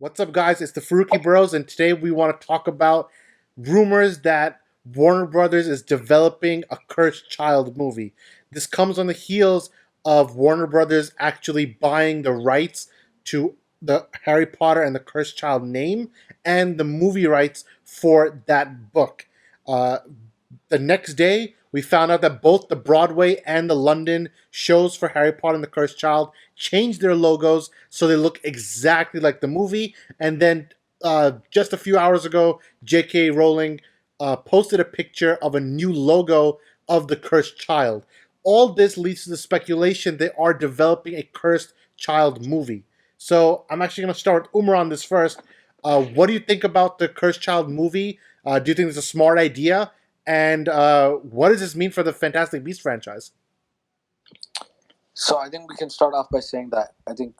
What's up, guys? It's the Faruqi Bros, and today we want to talk about rumors that Warner Brothers is developing a Cursed Child movie. This comes on the heels of Warner Brothers actually buying the rights to the Harry Potter and the Cursed Child name and the movie rights for that book. Uh, the next day, we found out that both the Broadway and the London shows for Harry Potter and the Cursed Child changed their logos so they look exactly like the movie. And then just a few hours ago, J.K. Rowling posted a picture of a new logo of the Cursed Child. All this leads to the speculation they are developing a Cursed Child movie. So I'm actually going to start with Umar on this first. What do you think about the Cursed Child movie? Do you think it's a smart idea? And what does this mean for the Fantastic Beasts franchise? So I think we can start off by saying that I think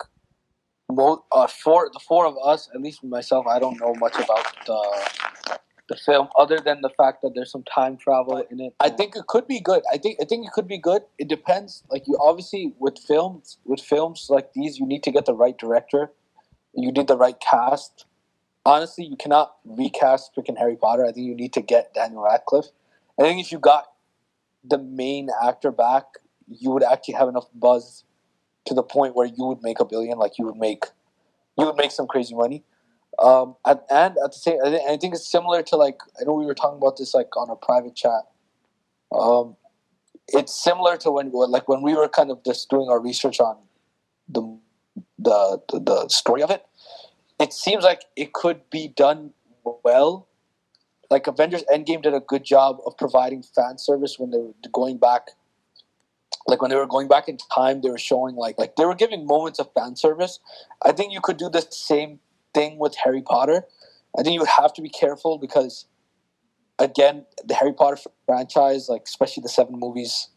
the four of us, at least myself, I don't know much about the film other than the fact that there's some time travel in it. I think it could be good. I think it could be good. It depends. Like you obviously with films like these, you need to get the right director. You need the right cast. Honestly, you cannot recast freaking Harry Potter. I think you need to get Daniel Radcliffe. I think if you got the main actor back, you would actually have enough buzz to the point where you would make $1 billion. Like you would make some crazy money. And at the same, I think it's similar to like I know we were talking about this like on a private chat. It's similar to when we were kind of just doing our research on the story of it. It seems like it could be done well. Like Avengers Endgame did a good job of providing fan service when they were going back. Like when they were going back in time, they were showing like they were giving moments of fan service. I think you could do the same thing with Harry Potter. I think you would have to be careful because, again, the Harry Potter franchise, like especially the 7 movies,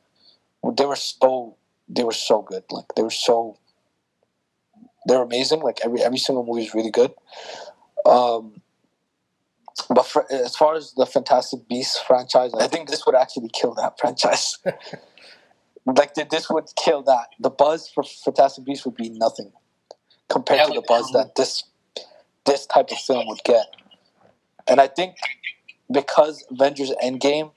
they were so good. Like they're amazing. Like every single movie is really good. But as far as the Fantastic Beasts franchise, I think this would actually kill that franchise. Like this would kill that. The buzz for Fantastic Beasts would be nothing compared to the buzz that this type of film would get. And I think because Avengers Endgame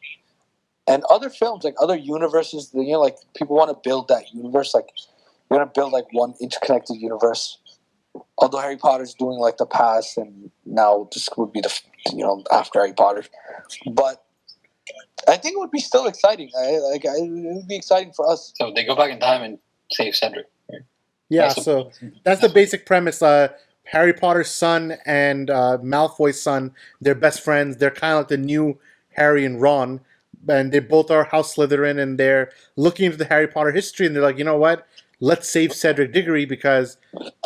and other films, like other universes, like people want to build that universe. Like you want to build like one interconnected universe. Although Harry Potter's doing like the past, and now this would be the after Harry Potter, but I think it would be still exciting. It would be exciting for us. So they go back in time and save Cedric. Right? Yeah, that's the basic premise. Harry Potter's son and Malfoy's son, they're best friends. They're kind of like the new Harry and Ron, and they both are House Slytherin, and they're looking into the Harry Potter history, and they're like, you know what? Let's save Cedric Diggory because,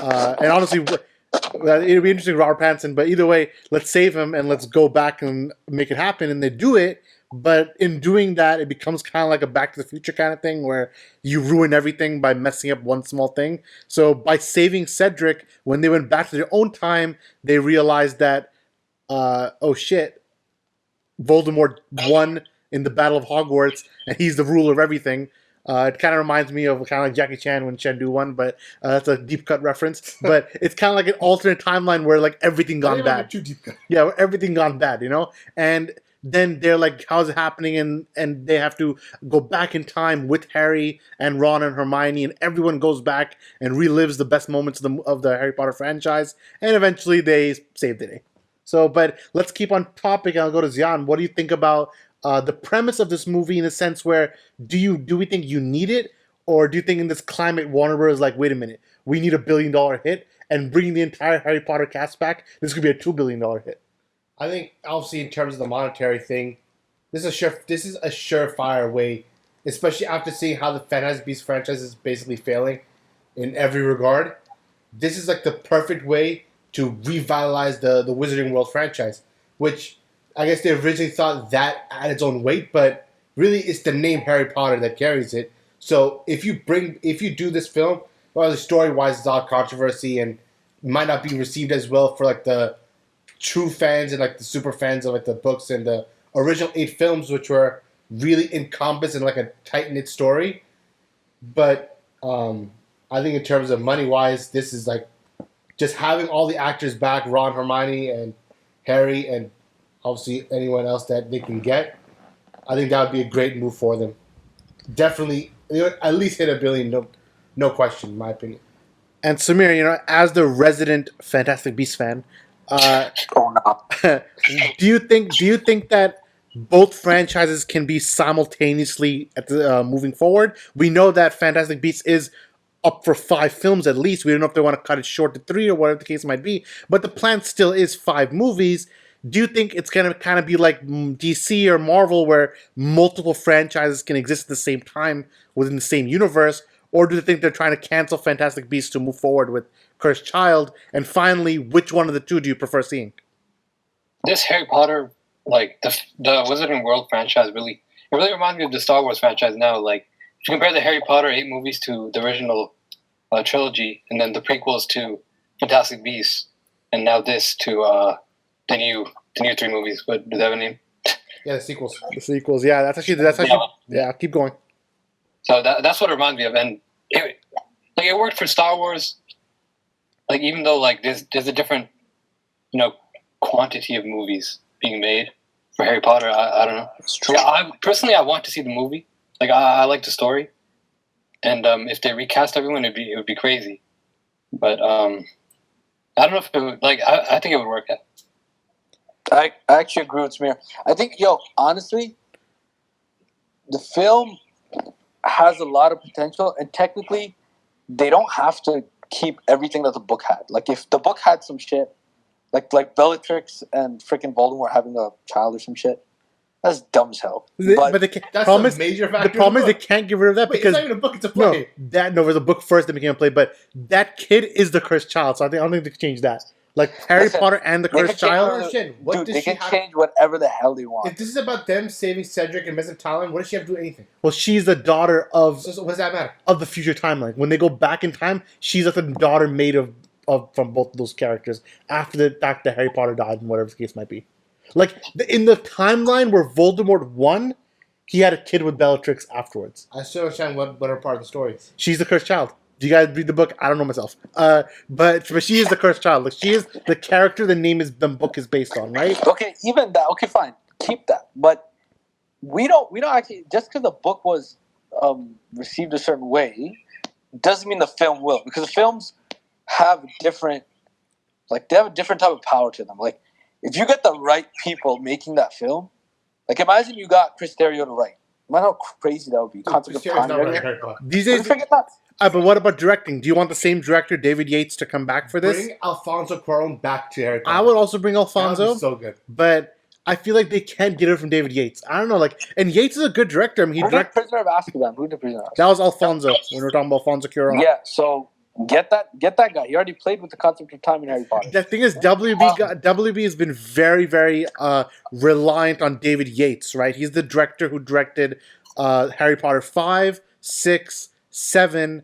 and honestly, it'll be interesting, Robert Pattinson. But either way, let's save him and let's go back and make it happen. And they do it, but in doing that, it becomes kind of like a Back to the Future kind of thing where you ruin everything by messing up one small thing. So by saving Cedric, when they went back to their own time, they realized that, oh shit, Voldemort won in the Battle of Hogwarts, and he's the ruler of everything. It kind of reminds me of kind of like Jackie Chan when Chengdu won, but that's a deep cut reference. But it's kind of like an alternate timeline where like everything gone bad. Too deep cut. Yeah, where everything gone bad, And then they're like, "How's it happening?" And they have to go back in time with Harry and Ron and Hermione, and everyone goes back and relives the best moments of the Harry Potter franchise, and eventually they save the day. So, but let's keep on topic, and I'll go to Zian. What do you think about the premise of this movie in a sense where do we think you need it, or do you think in this climate Warner Bros. Is like, wait a minute, we need $1 billion hit, and bringing the entire Harry Potter cast back, this could be a $2 billion hit? I think obviously in terms of the monetary thing, this is a surefire way, especially after seeing how the Fantastic Beasts franchise is basically failing in every regard. This is like the perfect way to revitalize the Wizarding World franchise, which I guess they originally thought that had its own weight, but really it's the name Harry Potter that carries it. So if you do this film, well, the story-wise, it's all controversy and might not be received as well for like the true fans and like the super fans of like the books and the original 8 films, which were really encompassed in like a tight-knit story. But I think in terms of money-wise, this is like just having all the actors back, Ron, Hermione, and Harry, and obviously anyone else that they can get, I think that would be a great move for them. Definitely, at least hit $1 billion, no question, in my opinion. And Samir, as the resident Fantastic Beasts fan, Oh no. do you think that both franchises can be simultaneously at the moving forward? We know that Fantastic Beasts is up for 5 films at least. We don't know if they want to cut it short to 3 or whatever the case might be. But the plan still is 5 movies. Do you think it's going to kind of be like DC or Marvel, where multiple franchises can exist at the same time within the same universe? Or do you think they're trying to cancel Fantastic Beasts to move forward with Cursed Child? And finally, which one of the two do you prefer seeing? This Harry Potter, like the Wizarding World franchise, really reminds me of the Star Wars franchise now. Like, if you compare the Harry Potter 8 movies to the original trilogy, and then the prequels to Fantastic Beasts, and now this to the new 3 movies. What do they have a name? Yeah, the sequels. The sequels, yeah, that's actually yeah. Keep going. So that's what it reminds me of, and it worked for Star Wars. Like, even though like there's a different quantity of movies being made for Harry Potter, I don't know. It's true. Yeah, I want to see the movie. Like, I like the story, and if they recast everyone, it would be crazy. But I don't know if it would, I think it would work out. I actually agree with Samir. I think, honestly, the film has a lot of potential, and technically, they don't have to keep everything that the book had. Like, if the book had some shit, like Bellatrix and freaking Voldemort having a child or some shit, that's dumb as hell. But That's a major factor. The problem is they can't get rid of that because it's not even a book; it's a play. It was a book first that became a play. But that kid is the cursed child, so I don't think they can change that. Like Harry Potter and the cursed child. They can change whatever the hell they want. If this is about them saving Cedric and Miss Talon, what does she have to do anything? Well, she's the daughter of. So what does that matter? Of the future timeline. When they go back in time, she's like the daughter made of from both of those characters after the fact that Harry Potter died and whatever the case might be. Like in the timeline where Voldemort won, he had a kid with Bellatrix afterwards. I still understand what are part of the story. She's the cursed child. Do you guys read the book? I don't know myself. But she is the cursed child. Like, she is the character the book is based on, right? Okay, even that. Okay, fine, keep that. But we don't actually, just because the book was received a certain way doesn't mean the film will, because the films have different, they have a different type of power to them. Like, if you get the right people making that film, like, imagine you got Chris Terrio to write. Imagine how crazy that would be. Concept of time. These days, but what about directing? Do you want the same director, David Yates, to come back for this? Bring Alfonso Cuarón back to Harry Potter. I would also bring Alfonso. That would be so good. But I feel like they can't get it from David Yates. I don't know, and Yates is a good director. I mean, Who did Prisoner of Azkaban? Who did Prisoner of Azkaban? That was Alfonso, when we were talking about Alfonso Cuarón. Yeah, so get that guy. He already played with the concept of time in Harry Potter. The thing is, WB has been very, very reliant on David Yates, right? He's the director who directed Harry Potter 5, 6, 7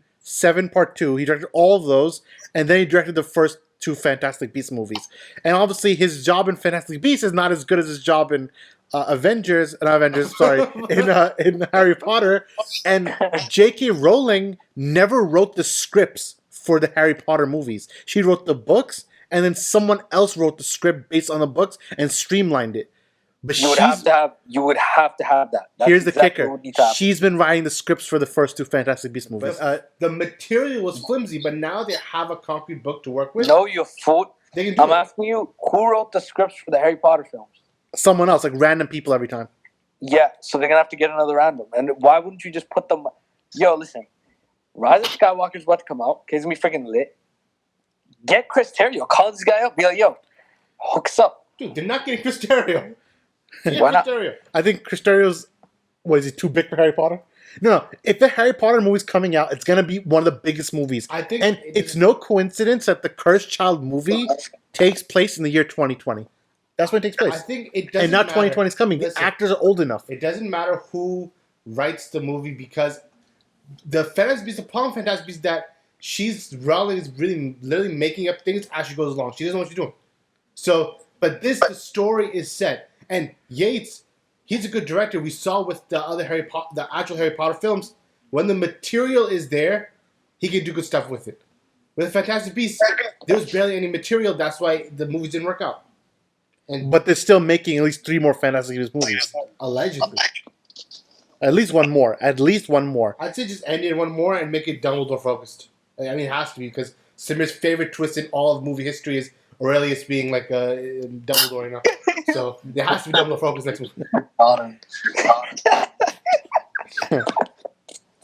Part 2. He directed all of those, and then he directed the first 2 Fantastic Beasts movies. And obviously, his job in Fantastic Beasts is not as good as his job in in Harry Potter. And J.K. Rowling never wrote the scripts for the Harry Potter movies. She wrote the books, and then someone else wrote the script based on the books and streamlined it. But you would have to have that. That's here's the kicker. She's been writing the scripts for the first 2 Fantastic Beasts movies. The material was flimsy, but now they have a concrete book to work with. No, you fool. I'm asking you, who wrote the scripts for the Harry Potter films? Someone else, like random people every time. Yeah, so they're going to have to get another random. And why wouldn't you just put them... Yo, listen. Rise of Skywalker's about to come out. Okay, it's going to be freaking lit. Get Chris Terrio. Call this guy up. Be like, yo, hook us up. Dude, they're not getting Chris Terrio. Why not? I think Chris Terrio's... What, is he too big for Harry Potter? No. If the Harry Potter movie's coming out, it's going to be one of the biggest movies. I think, and it's no coincidence that the Cursed Child movie takes place in the year 2020. That's when it takes place. I think it doesn't and not matter. 2020 is coming. Listen, the actors are old enough. It doesn't matter who writes the movie, because the problem with Fantastic Beasts is that Rowling is really literally making up things as she goes along. She doesn't know what she's doing. So, but the story is set. And Yates, he's a good director. We saw with the other the actual Harry Potter films, when the material is there, he can do good stuff with it. With Fantastic Beasts, there was barely any material. That's why the movies didn't work out. But they're still making at least 3 more Fantastic Beasts movies. Allegedly. At least one more. At least one more. I'd say just end it one more and make it Dumbledore focused. I mean, it has to be because Simir's favorite twist in all of movie history is Aurelius being like Dumbledore, you know. So there has to be Dumbledore focused next movie.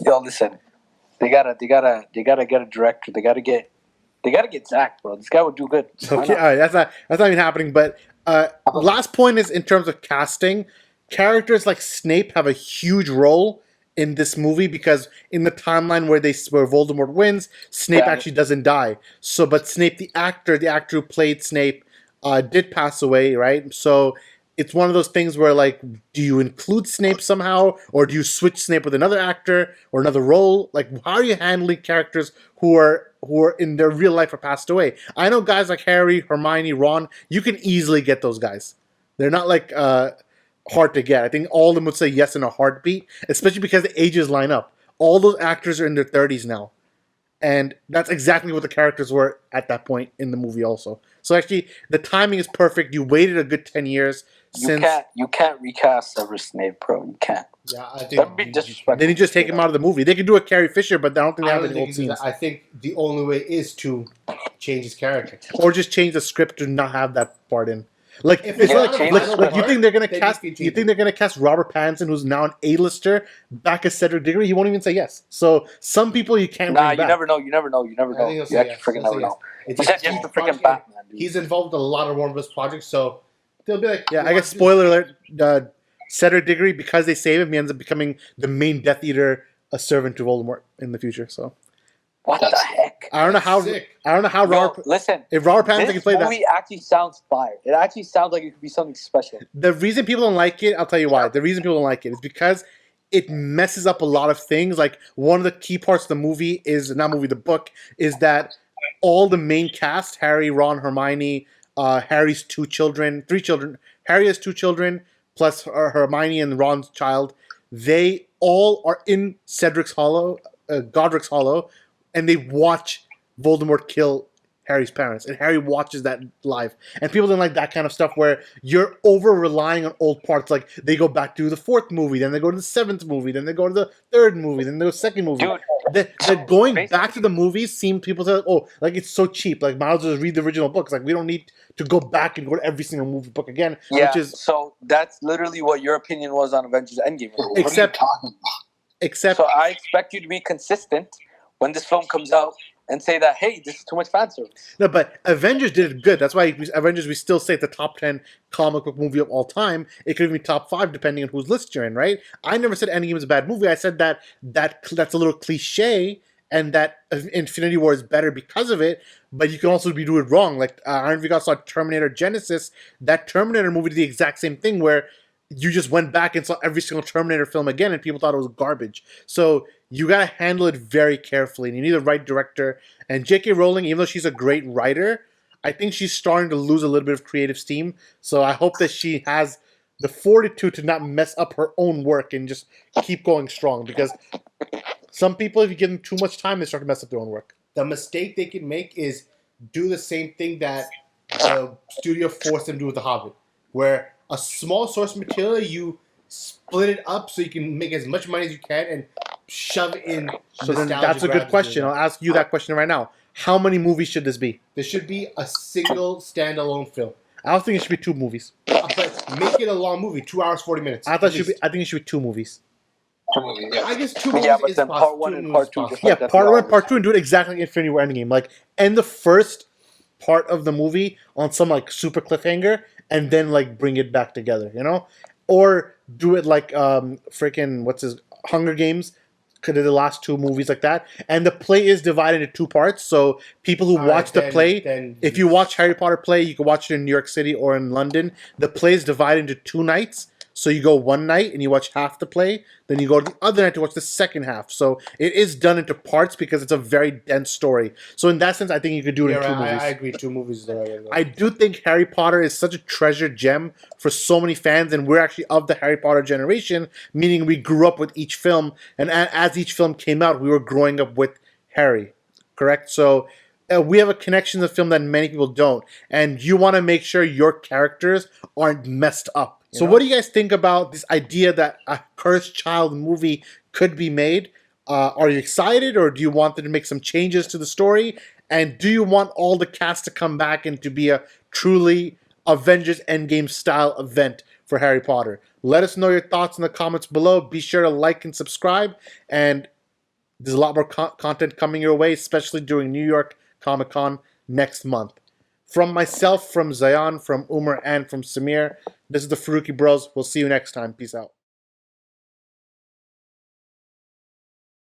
Yo, listen. They gotta get a director. They gotta get Zach, bro. This guy would do good. Okay, all right, that's not even happening. But last point is in terms of casting, characters like Snape have a huge role in this movie because in the timeline where Voldemort wins, Snape actually doesn't die. So, but Snape, the actor who played Snape, did pass away, right? So it's one of those things where, like, do you include Snape somehow, or do you switch Snape with another actor or another role? Like, how are you handling characters who are in their real life or passed away? I know guys like Harry, Hermione, Ron. You can easily get those guys. They're not like hard to get. I think all of them would say yes in a heartbeat, especially because the ages line up. All those actors are in their 30s now. And that's exactly what the characters were at that point in the movie also. So actually, the timing is perfect. You waited a good 10 years since... You can't recast Severus Snape, bro. You can't. Yeah, I think... That would be disrespectful. Then you just take him out of the movie. They could do a Carrie Fisher, but I don't think they have any old scenes. I think the only way is to change his character. Or just change the script to not have that part in. Like, If it's it's like, not like, part, you think they're gonna then cast? you can You think they're gonna cast Robert Pattinson, who's now an A-lister, back as Cedric Diggory? He won't even say yes. So some people you can't. Nah, bring you back. never know. You actually freaking never know. He said yes to freaking Batman, dude. He's involved in a lot of Warner Bros. projects, so they'll be like, Yeah, I guess spoiler alert. Cedric Diggory, because they save him, he ends up becoming the main Death Eater, a servant to Voldemort in the future. So what the heck? I don't know how. Sick. I don't know how. Yo, listen, if Robert Pattinson can play this movie actually sounds fire. It actually sounds like it could be something special. The reason people don't like it, I'll tell you why. The reason people don't like it is because it messes up a lot of things. Like, one of the key parts of the movie is, not movie, the book, is that all the main cast, Harry, Ron, Hermione, Harry's 2 children, 3 children, Harry has 2 children, plus Hermione and Ron's child, they all are in Cedric's Hollow, Godric's Hollow, and they watch Voldemort kill Harry's parents, and Harry watches that live. And people don't like that kind of stuff where you're over relying on old parts. Like, they go back to the 4th movie, then they go to the 7th movie, then they go to the 3rd movie, then they go to the 2nd movie. Dude, the going back to the movies people say, oh, like, it's so cheap. Like, might as well just read the original books. Like, we don't need to go back and go to every single movie book again. Yeah, which is, so that's literally what your opinion was on Avengers Endgame. except So I expect you to be consistent when this film comes out and say that, hey, this is too much fan service. No, but Avengers did it good. That's why Avengers, we still say, the top 10 comic book movie of all time. It could even be top 5 depending on whose list you're in, right? I never said Endgame is a bad movie. I said that's a little cliche, and that Infinity War is better because of it, but you can also do it wrong. Like, I don't know if you guys saw Terminator Genesis. That Terminator movie did the exact same thing where you just went back and saw every single Terminator film again, and people thought it was garbage. So you gotta handle it very carefully, and you need the right director. And J.K. Rowling, even though she's a great writer, I think she's starting to lose a little bit of creative steam. So I hope that she has the fortitude to not mess up her own work and just keep going strong. Because some people, if you give them too much time, they start to mess up their own work. The mistake they can make is do the same thing that the studio forced them to do with The Hobbit, where a small source material, you split it up so you can make as much money as you can and shove in. So then that's a good question. I'll ask you that question right now. How many movies should this be? There should be a single standalone film. I don't think it should be 2 movies. But make it a long movie, 2 hours, 40 minutes. I think it should be 2 movies. I guess 2 movies. Yeah, but is then possible. part 1 and part 2. Yeah, part 1, part 2, and do it exactly like Infinity War Endgame. Like, end the first part of the movie on some, like, super cliffhanger, and then, like, bring it back together, you know? Or do it like Hunger Games, could have the last 2 movies like that. And the play is divided into 2 parts, so people who watch the play, if you watch Harry Potter play, you can watch it in New York City or in London. The play is divided into 2 nights. So you go one night and you watch half the play, then you go to the other night to watch the second half. So it is done into parts because it's a very dense story. So in that sense, I think you could do it in 2 movies. I agree, 2 movies is the right way to go. I do think Harry Potter is such a treasure gem for so many fans, and we're actually of the Harry Potter generation, meaning we grew up with each film, and as each film came out, we were growing up with Harry, correct? So we have a connection to the film that many people don't, and you want to make sure your characters aren't messed up. So what do you guys think about this idea that a cursed child movie could be made? Are you excited, or do you want them to make some changes to the story? And do you want all the cast to come back and to be a truly Avengers Endgame style event for Harry Potter? Let us know your thoughts in the comments below. Be sure to like and subscribe. And there's a lot more content coming your way, especially during New York Comic Con next month. From myself, from Zayan, from Umar, and from Samir, this is the Faruqi Bros. We'll see you next time. Peace out.